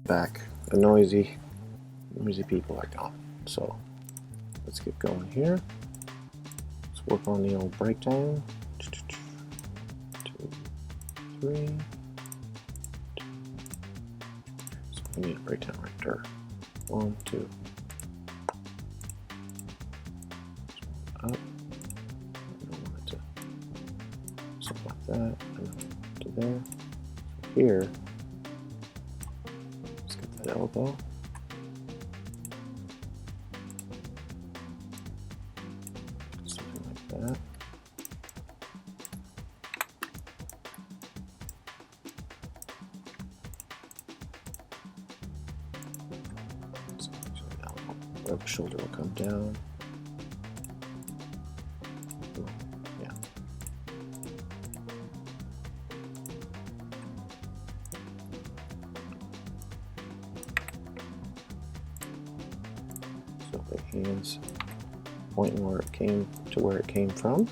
back. The noisy people are gone. So let's get going here. Let's work on the old breakdown. 2, 3. So we need a breakdown right there. 1, 2. Up. I don't want it to something like that. And to there. Here. Let's get that elbow. Something like that. So the shoulder will come down. Yeah. So the hands pointing where it came to where it came from,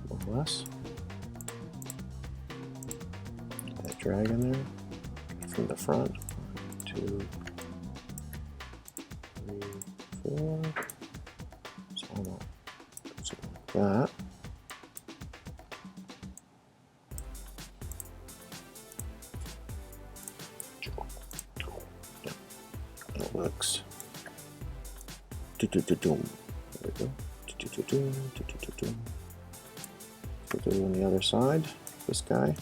more or less. That drag in there from the front. 1, 2, 3, 4. So almost something like that. Yeah, that works. There we go. We'll do on the other side. This guy.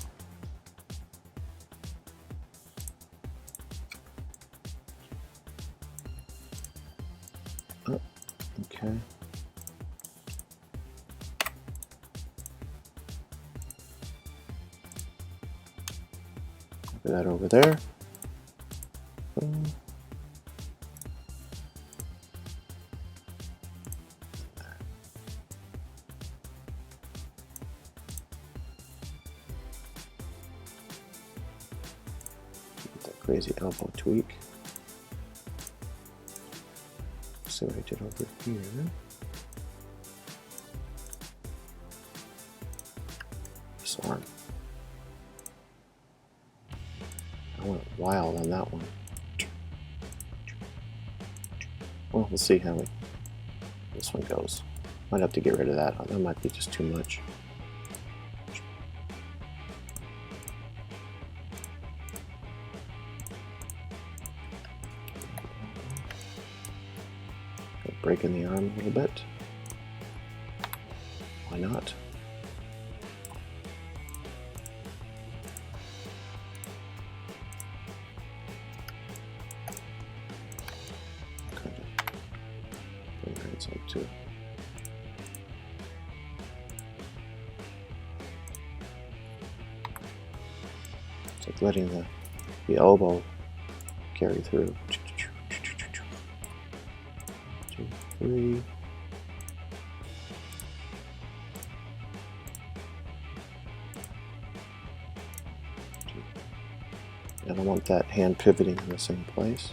Oh, okay. Put that over there. Boom. Crazy elbow tweak. See what I did over here. This arm. I went wild on that one. Well, we'll see how this one goes. Might have to get rid of that. That might be just too much. Breaking the arm a little bit. Why not? Kind of bring your hands up too. It's like letting the elbow carry through. 2, 3. I don't want that hand pivoting in the same place.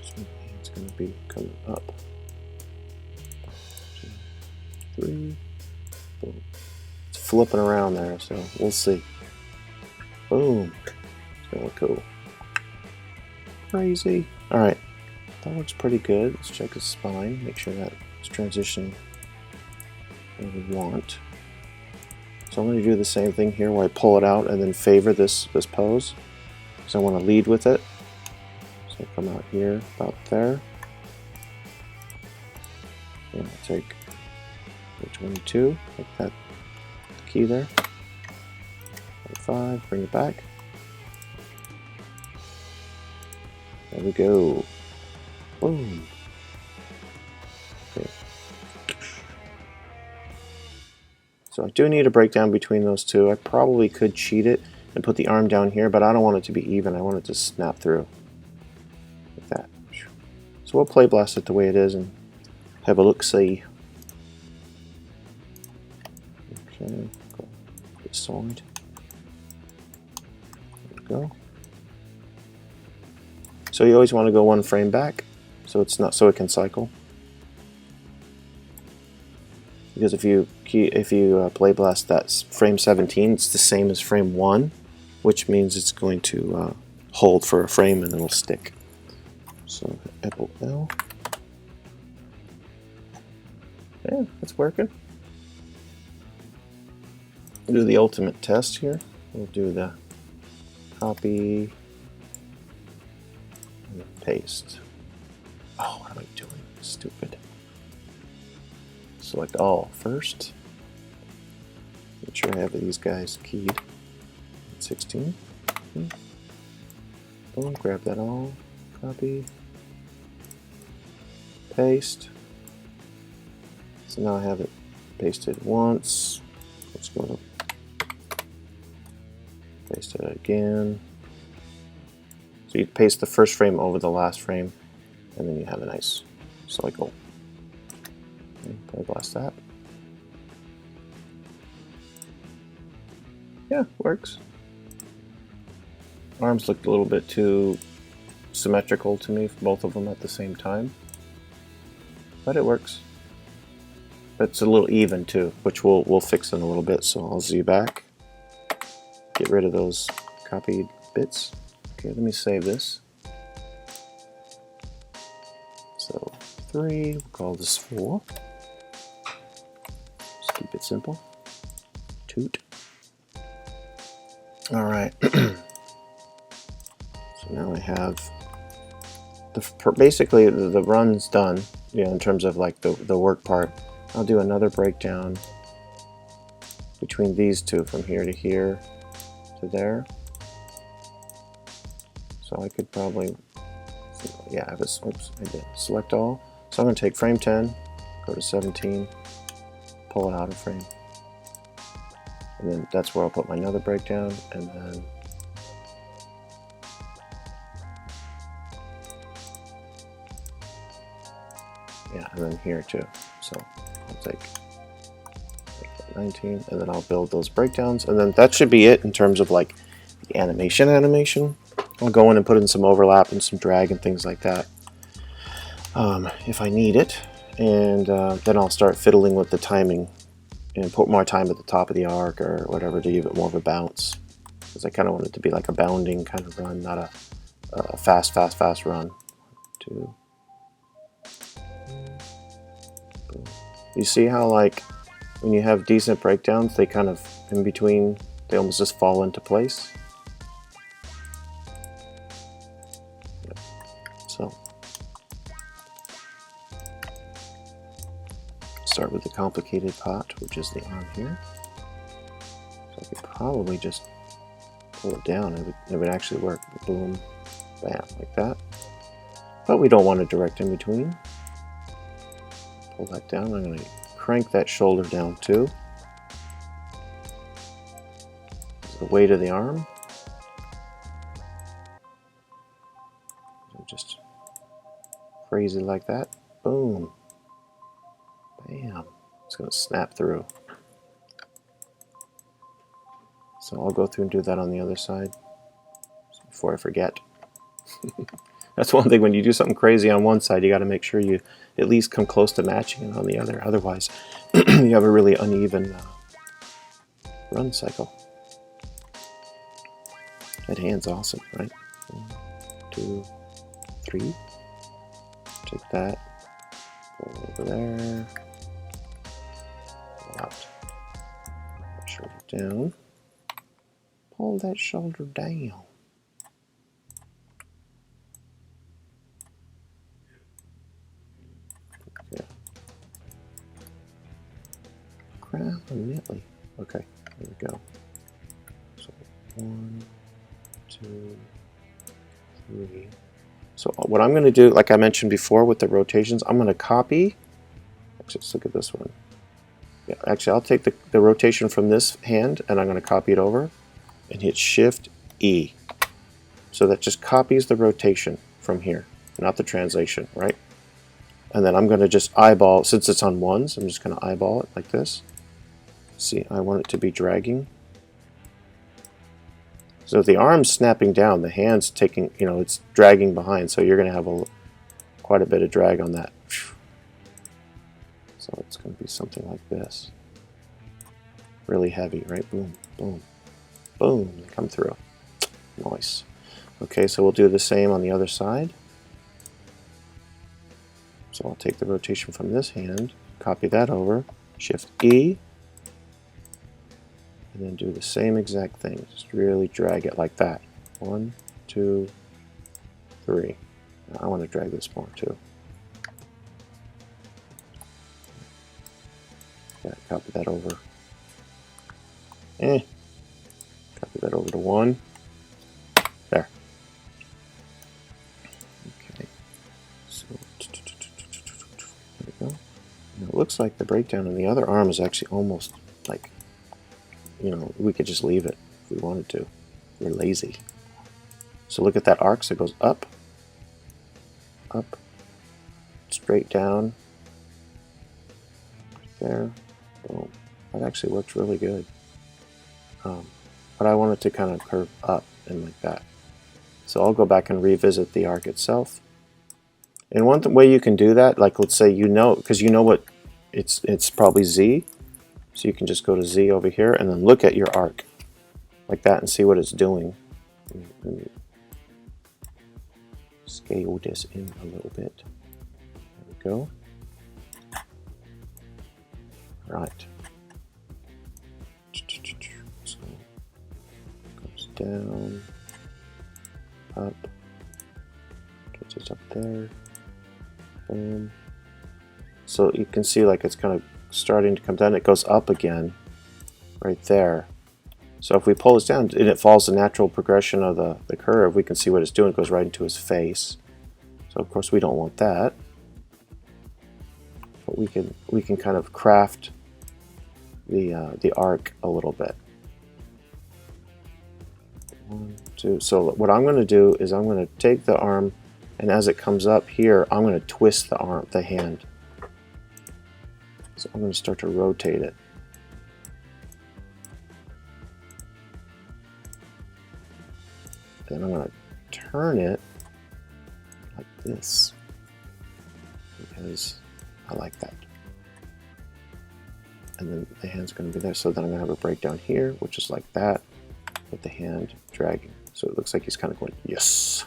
So it's going to be coming up. 2, 3. Boom. It's flipping around there, so we'll see. Boom. It's gonna look cool. Crazy. Alright. That looks pretty good. Let's check his spine. Make sure that it's transitioning where we want. So I'm going to do the same thing here where I pull it out and then favor this pose. So I want to lead with it. So I come out here, about there. And I'll take 22, like that key there. 5, bring it back. There we go. Boom. Okay. So I do need a breakdown between those two. I probably could cheat it and put the arm down here, but I don't want it to be even. I want it to snap through like that. So we'll play blast it the way it is and have a look-see. Okay, go this side. There we go. So you always want to go one frame back, so it's not so it can cycle. Because if you play blast that frame 17, it's the same as frame 1, which means it's going to hold for a frame and it'll stick. So Apple L. Yeah, it's working. We'll do the ultimate test here. We'll do the copy and paste. Oh, what am I doing? Stupid. Select all first. Make sure I have these guys keyed. 16. Boom, grab that all. Copy. Paste. So now I have it pasted once. Let's go to paste it again. So you paste the first frame over the last frame, and then you have a nice cycle. Okay, play blast that. Yeah, works. Arms looked a little bit too symmetrical to me, both of them at the same time, but it works. But it's a little even too, which we'll fix in a little bit. So I'll Z back, get rid of those copied bits. Okay, let me save this. So 3, we'll call this 4. Just keep it simple. Toot. All right. So now I have basically the run's done. You know, in terms of like the work part. I'll do another breakdown between these two from here to here to there. So I could probably, yeah, I was, oops, I did select all. So I'm going to take frame 10, go to 17, pull it out of frame. And then that's where I'll put my another breakdown, and then yeah, and then here too. So I'll take 19, and then I'll build those breakdowns, and then that should be it in terms of like the animation. I'll go in and put in some overlap and some drag and things like that if I need it, and then I'll start fiddling with the timing and put more time at the top of the arc or whatever to give it more of a bounce, because I kind of want it to be like a bounding kind of run, not a fast run. 2. You see how, like, when you have decent breakdowns, they kind of, in between, they almost just fall into place? Yep. So, start with the complicated part, which is the arm here. So I could probably just pull it down, it would actually work. Boom, bam, like that. But we don't want a direct in between. Pull that down. I'm going to crank that shoulder down too. The weight of the arm. Just crazy like that. Boom. Bam. It's going to snap through. So I'll go through and do that on the other side before I forget. That's one thing, when you do something crazy on one side, you got to make sure you at least come close to matching it on the other. Otherwise, you have a really uneven run cycle. That hand's awesome, right? 1, 2, 3. Take that. Pull over there. Pull out. Shoulder down. Pull that shoulder down. Immediately. Okay, there we go. So 1, 2, 3. So what I'm going to do, like I mentioned before with the rotations, I'm going to copy. Actually, let's look at this one. Yeah, actually, I'll take the rotation from this hand and I'm going to copy it over and hit Shift E. So that just copies the rotation from here, not the translation, right? And then I'm going to just eyeball, since it's on ones, I'm just going to eyeball it like this. See, I want it to be dragging. So if the arm's snapping down, the hand's taking, you know, it's dragging behind, so you're going to have quite a bit of drag on that. So it's going to be something like this. Really heavy, right? Boom, boom, boom, they come through. Nice. Okay, so we'll do the same on the other side. So I'll take the rotation from this hand, copy that over, Shift E, and then do the same exact thing. Just really drag it like that. 1, 2, 3. Now I want to drag this more too. Yeah, copy that over. Copy that over to 1. There. Okay. So there we go. And it looks like the breakdown in the other arm is actually almost like, you know, we could just leave it if we wanted to. We're lazy. So look at that arc. So it goes up, up, straight down, right there. Boom. That actually works really good. But I want it to kind of curve up and like that. So I'll go back and revisit the arc itself. And one way you can do that, like let's say you know, because you know what, it's probably Z. So you can just go to Z over here and then look at your arc like that and see what it's doing. Let me scale this in a little bit. There we go. Right. So goes down, up, gets us up there. Boom. So you can see like it's kind of starting to come down. It goes up again right there. So if we pull this down and it follows the natural progression of the curve, we can see what it's doing. It goes right into his face. So of course we don't want that. But we can kind of craft the arc a little bit. 1, 2. So what I'm going to do is I'm going to take the arm, and as it comes up here, I'm going to twist the hand. So I'm going to start to rotate it. Then I'm going to turn it like this because I like that. And then the hand's going to be there. So then I'm going to have a breakdown here, which is like that, with the hand dragging. So it looks like he's kind of going, yes.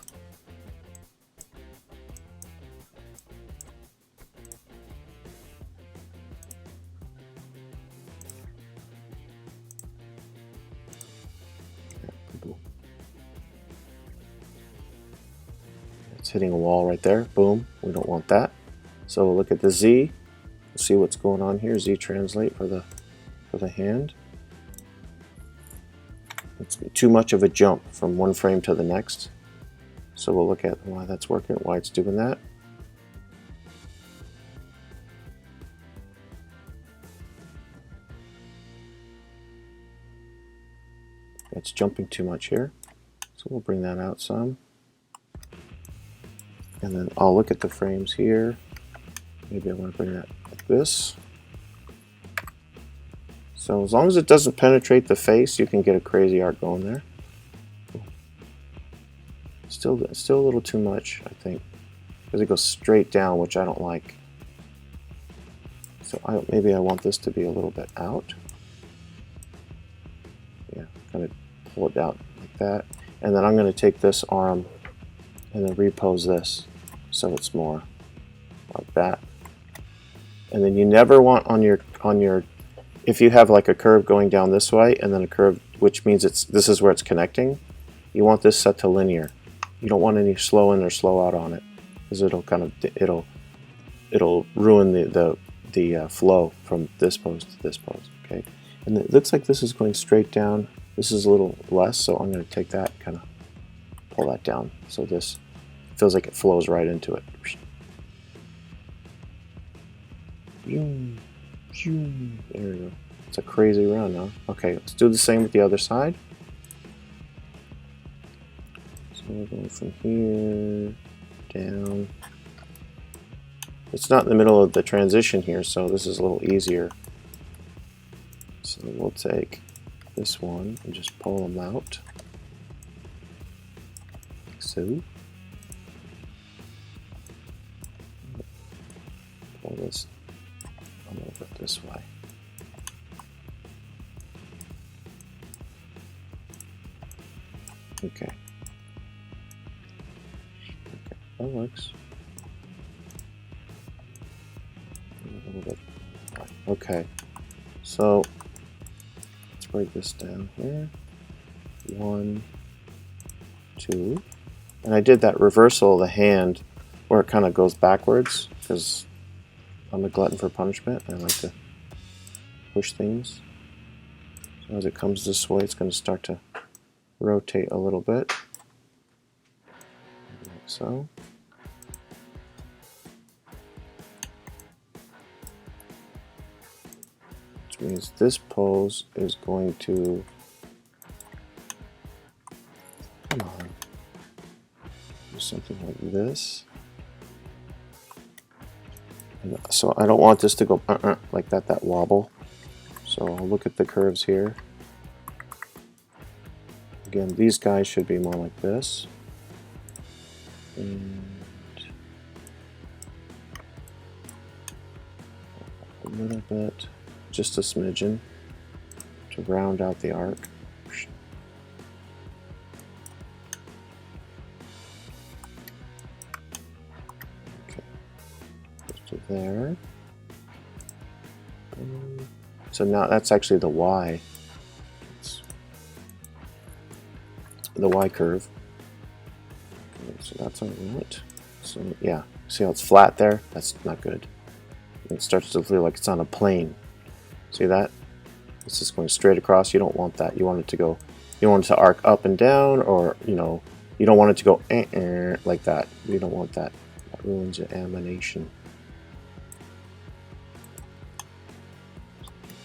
It's hitting a wall right there. Boom. We don't want that. So we'll look at the Z. We'll see what's going on here. Z translate for the hand. It's too much of a jump from one frame to the next. So we'll look at why that's working, why it's doing that. It's jumping too much here. So we'll bring that out some. And then I'll look at the frames here. Maybe I want to bring that like this. So as long as it doesn't penetrate the face, you can get a crazy arc going there. Still a little too much, I think, because it goes straight down, which I don't like. So maybe I want this to be a little bit out. Yeah, kind of pull it out like that. And then I'm going to take this arm and then repose this so it's more like that. And then you never want on your if you have like a curve going down this way and then a curve, which means this is where it's connecting, you want this set to linear. You don't want any slow in or slow out on it, because it'll ruin the flow from this pose to this pose. Okay, and it looks like this is going straight down. This is a little less, so I'm going to take that, kind of pull that down, so this feels like it flows right into it. There we go. It's a crazy run, huh? Okay, let's do the same with the other side. So we're going from here down. It's not in the middle of the transition here, so this is a little easier. So we'll take this one and just pull them out. so. Pull this a little bit this way. Okay. That works. A little bit. Okay. So let's break this down here. 1, 2. And I did that reversal of the hand where it kind of goes backwards because I'm a glutton for punishment. I like to push things. So as it comes this way, it's going to start to rotate a little bit. Like so. Which means this pose is going to, come on, do something like this. And so I don't want this to go like that wobble. So I'll look at the curves here. Again, these guys should be more like this. And a little bit, just a smidgen, to round out the arc. Okay, just to there. So now that's actually the Y. It's the Y curve. Okay, so that's all right. So yeah, see how it's flat there? That's not good. It starts to feel like it's on a plane. See that? It's just going straight across. You don't want that. You want it to go, you want it to arc up and down, or you know, you don't want it to go like that. You don't want that. That ruins your animation.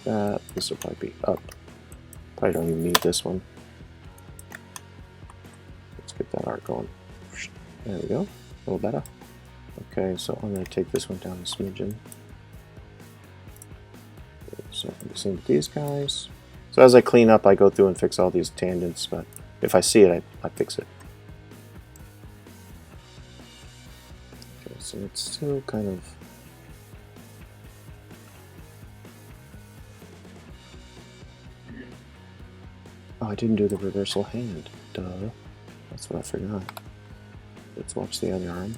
That this will probably be up. Probably don't even need this one. Let's get that arc going. There we go. A little better. Okay, so I'm going to take this one down a smidgen. So I'm seeing these guys. So as I clean up, I go through and fix all these tangents, but if I see it, I fix it. Okay, so it's still kind of... Oh, I didn't do the reversal hand. Duh. That's what I forgot. Let's watch the other arm.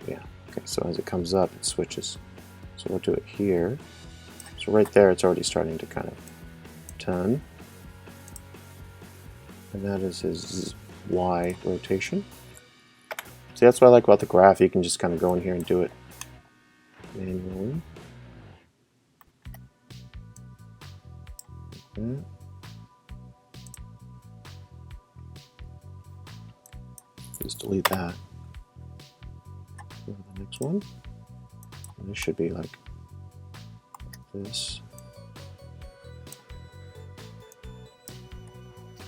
Yeah, okay, so as it comes up, it switches. So we'll do it here. So right there, it's already starting to kind of turn. And that is his Y rotation. See, that's what I like about the graph. You can just kind of go in here and do it manually. Like that. Just delete that. Go to the next one. And this should be like this.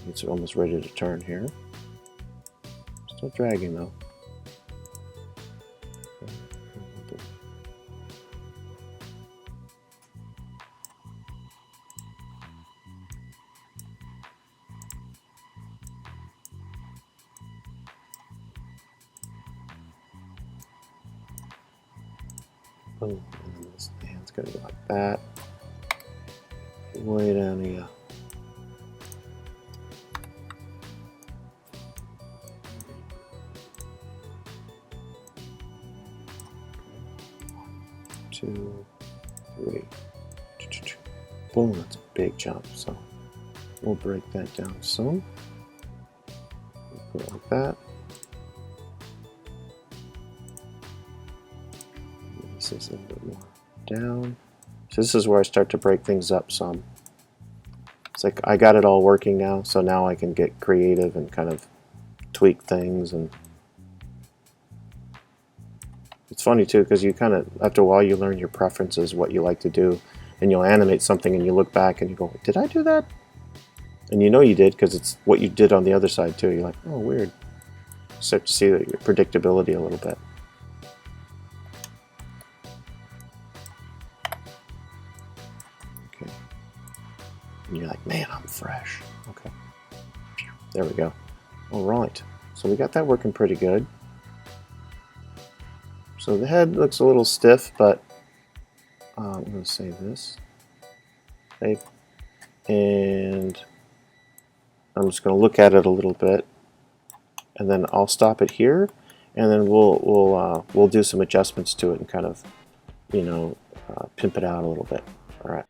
It's almost ready to turn here. Still dragging though. Boom. And then this hand's gonna go like that. Way down here. Two, three. Boom, that's a big jump. So we'll break that down some. We'll put it like that. And this is a little bit more down. So this is where I start to break things up some. It's like I got it all working now, so now I can get creative and kind of tweak things. And it's funny too, because you kind of, after a while, you learn your preferences, what you like to do, and you'll animate something and you look back and you go, did I do that? And you know you did, because it's what you did on the other side too. You're like, oh, weird. You start to see your predictability a little bit. Okay. And you're like, man, I'm fresh. Okay. There we go. All right, so we got that working pretty good. So the head looks a little stiff, but I'm going to save this. Save. And I'm just going to look at it a little bit, and then I'll stop it here, and then we'll do some adjustments to it and kind of, you know, pimp it out a little bit. All right.